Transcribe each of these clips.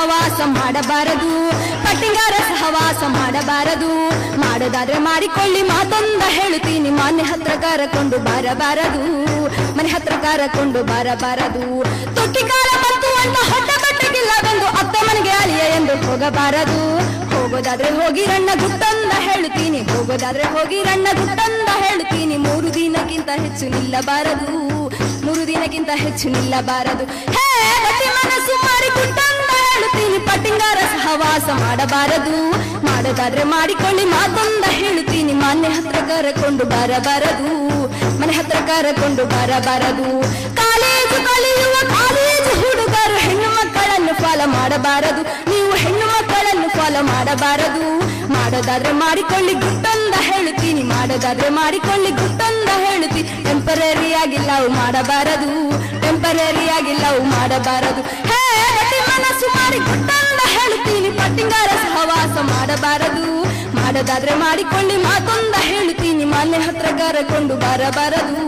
ಸಹವಾಸ ಮಾಡಬಾರದು, ಪಟ್ಟಿಂಗಾರ ಸಹವಾಸ ಮಾಡಬಾರದು. ಮಾಡೋದಾದ್ರೆ ಮಾಡಿಕೊಳ್ಳಿ, ಮಾತೊಂದ ಹೇಳುತ್ತೀನಿ, ಮನೆ ಹತ್ರ ಕರಕೊಂಡು ಬಾರಬಾರದು, ಮನೆ ಹತ್ರ ಕರಕೊಂಡು ಬಾರಬಾರದು. ತೊಟ್ಟಿಕಾರ ಬಂತು ಅಂತ ಹೊಟ್ಟೆ ಬಟ್ಟೆಗಿಲ್ಲವೆಂದು ಅತ್ತ ಮನೆಗೆ ಅಲಿಯ ಎಂದು ಹೋಗಬಾರದು. ಹೋಗೋದಾದ್ರೆ ಹೋಗಿ ರಣ್ಣ ಗುಟ್ಟಂದ ಹೇಳುತ್ತೀನಿ, ಹೋಗೋದಾದ್ರೆ ಹೋಗಿ ರಣ್ಣ ಗುಟ್ಟಂದ ಹೇಳುತ್ತೀನಿ. 3 ದಿನಕ್ಕಿಂತ ಹೆಚ್ಚು ನಿಲ್ಲಬಾರದು, 3 ದಿನಕ್ಕಿಂತ ಹೆಚ್ಚು ನಿಲ್ಲಬಾರದು. ಹೇ ಗಟ್ಟಿ ಮನಸ್ಸು ಮಾಡಿ ಗುಟ್ಟಂದ ಹೇಳುತ್ತೀನಿ, ಪಟ್ಟಿಂಗಾರ ಸಹವಾಸ ಮಾಡಬಾರದು. ಮಾಡೋದಾದ್ರೆ ಮಾಡಿಕೊಳ್ಳಿ, ಮಾತೊಂದ ಹೇಳುತ್ತೀನಿ, ಮನೆ ಹತ್ರ ಕರಕೊಂಡು ಬಾರಬಾರದು, ಮನೆ ಹತ್ರ ಕರಕೊಂಡು ಬಾರಬಾರದು. ಕಾಲೇಜು ಕಲಿಯುವ ಕಾಲೇಜು ಹುಡುಗರು ಹೆಣ್ಣು ಮಕ್ಕಳನ್ನು ಫಾಲೋ ಮಾಡಬಾರದು, ನೀವು ಹೆಣ್ಣು ಮಕ್ಕಳನ್ನು ಫಾಲೋ ಮಾಡಬಾರದು. ಮಾಡೋದಾದ್ರೆ ಮಾಡಿಕೊಳ್ಳಿ ಗುಟ್ಟಂದ ಹೇಳುತ್ತೀನಿ, ಮಾಡೋದಾದ್ರೆ ಮಾಡಿಕೊಳ್ಳಿ ಗುಟ್ಟಂದ ಹೇಳುತ್ತೀನಿ. ಟೆಂಪರರಿ ಆಗಿ ಲವ್ ಮಾಡಬಾರದು, ಟೆಂಪರರಿ ಆಗಿ ಲವ್ ಮಾಡಬಾರದು. ಹೇ ಗಟ್ಟಿ ಮನಸ್ಸು ಮಾಡಿ ಗುಟ್ಟಂದ ಹೇಳುತ್ತೀನಿ, ಪಟ್ಟಿಂಗಾರ ಸಹವಾಸ ಮಾಡಬಾರದು. ಮಾಡೋದಾದ್ರೆ ಮಾಡಿಕೊಳ್ಳಿ, ಮಾತೊಂದ ಹೇಳುತ್ತೀನಿ, ಮನೆ ಹತ್ರ ಕರಕೊಂಡು ಬಾರಬಾರದು,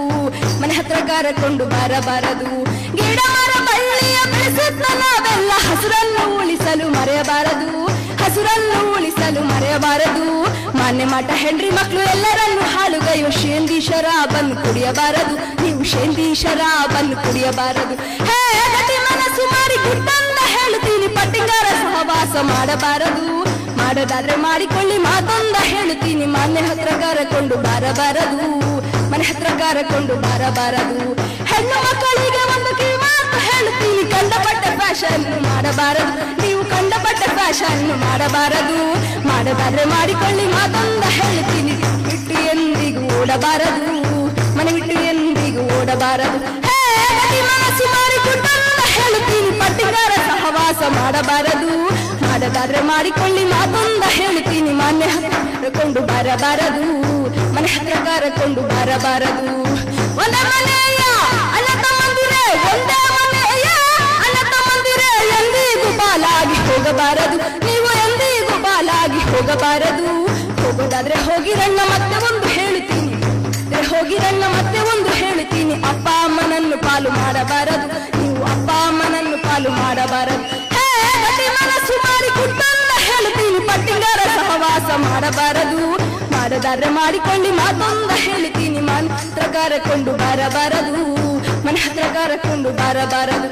ಮನೆ ಹತ್ರ ಕರಕೊಂಡು ಬಾರಬಾರದು. ಗಿಡ ಮರ ಬಳ್ಳಿಯ ಬೆಳೆಸುತ್ತ ನಾವೆಲ್ಲ ಹಸುರನ್ನು ಉಳಿಸಲು ಮರೆಯಬಾರದು, ಹಸುರನ್ನು ಉಳಿಸಲು ಮರೆಯಬಾರದು. ಮಾನ್ಯ ಮಾಟ ಹೆಂಡ್ರಿ ಮಕ್ಕಳು ಎಲ್ಲರನ್ನು ಹಾಳುಗೈಯುವ ಶೇಂದಿ ಶರಾಬನ್ನು ಕುಡಿಯಬಾರದು, ನೀವು ಶೇಂದಿ ಶರಾಬನ್ನು ಕುಡಿಯಬಾರದು. ಹೇ ಗಟ್ಟಿ ಮನಸ್ಸು ಮಾಡಿ ಗುಟ್ಟಂದ ಹೇಳುತ್ತೀನಿ, ಪಟ್ಟಿಂಗಾರ ಸಹವಾಸ ಮಾಡಬಾರದು. ಮಾಡೋದಾದ್ರೆ ಮಾಡಿಕೊಳ್ಳಿ, ಮಾತೊಂದ ಹೇಳುತ್ತೀನಿ, ಮನೆ ಹತ್ರ ಕರಕೊಂಡು ಬಾರಬಾರದು, ಮನೆ ಹತ್ರ ಕರಕೊಂಡು ಬಾರಬಾರದು. ಹೆಣ್ಣು ಮಕ್ಕಳಿಗೆ ಒಂದು ಕಿವಿಮಾತು ಹೇಳುತ್ತೀನಿ, ಕಂಡಪಟ್ಟ ಫ್ಯಾಷನ್ ಮಾಡಬಾರದು, ನೀವು ಕಂಡಪಟ್ಟ ಫ್ಯಾಷನ್ ಮಾಡಬಾರದು. ಮಾಡೋದಾದ್ರೆ ಮಾಡಿಕೊಳ್ಳಿ, ಮಾತೊಂದ ಹೇಳುತ್ತೀನಿ, ಬಿಟ್ಟು ಎಂದಿಗೂ ಓಡಬಾರದು, ಮನೆ ಬಿಟ್ಟು ಎಂದಿಗೂ ಓಡಬಾರದು. ಹೇ ಗಟ್ಟಿ ಮನಸ್ಸು ಮಾಡಿ ಗುಟ್ಟಂದ ಹೇಳುತ್ತೀನಿ, ಪಟ್ಟಿಂಗಾರ ಸಹವಾಸ ಮಾಡಬಾರದು. ಮಾಡೋದಾದ್ರೆ ಮಾಡಿಕೊಳ್ಳಿ, ಮಾತೊಂದ ಹೇಳುತ್ತೀನಿ, ಮನೆ ಹತ್ರ ಕರಕೊಂಡು ಬಾರಬಾರದು, ಮನೆ ಹತ್ರ ಕರಕೊಂಡು ಬಾರಬಾರದು. ಒಂದೇ ಮನೆಯ ಅಣ್ಣ ತಮ್ಮಂದಿರೇ, ಒಂದೇ ಮನೆಯ ಅಣ್ಣ ತಮ್ಮಂದಿರೇ, ಎಂದಿಗೂ ಬಾಲಾಗಿ ಹೋಗಬಾರದು, ನೀವು ಎಂದಿಗೂ ಬಾಲಾಗಿ ಹೋಗಬಾರದು. ಹೋಗೋದಾದ್ರೆ ಹೋಗಿರಣ್ಣ ಮತ್ತೆ ಒಂದು ಹೇಳುತ್ತೀನಿ, ಹೋಗಿರಣ್ಣ ಮತ್ತೆ ಒಂದು ಹೇಳುತ್ತೀನಿ, ಅಪ್ಪ ಅಮ್ಮನನ್ನು ಪಾಲು ಮಾಡಬಾರದು, ನೀವು ಅಪ್ಪ ಅಮ್ಮನನ್ನು ಪಾಲು ಮಾಡಬಾರದು. ಹೇ ಗಟ್ಟಿ ಮನಸ್ಸು ಮಾಡಿ ಗುಟ್ಟಂದ ಹೇಳುತ್ತೀನಿ, ಪಟ್ಟಿಂಗಾರ ಸಹವಾಸ ಮಾಡಬಾರದು. ಮಾಡೋದಾದ್ರೆ ಮಾಡಿಕೊಳ್ಳಿ, ಮಾತೊಂದ ಹೇಳುತ್ತೀನಿ, ಮನೆ ಹತ್ರ ಕರಕೊಂಡು ಬಾರಬಾರದು, ಮನೆ ಹತ್ರ ಕರಕೊಂಡು ಬಾರಬಾರದು.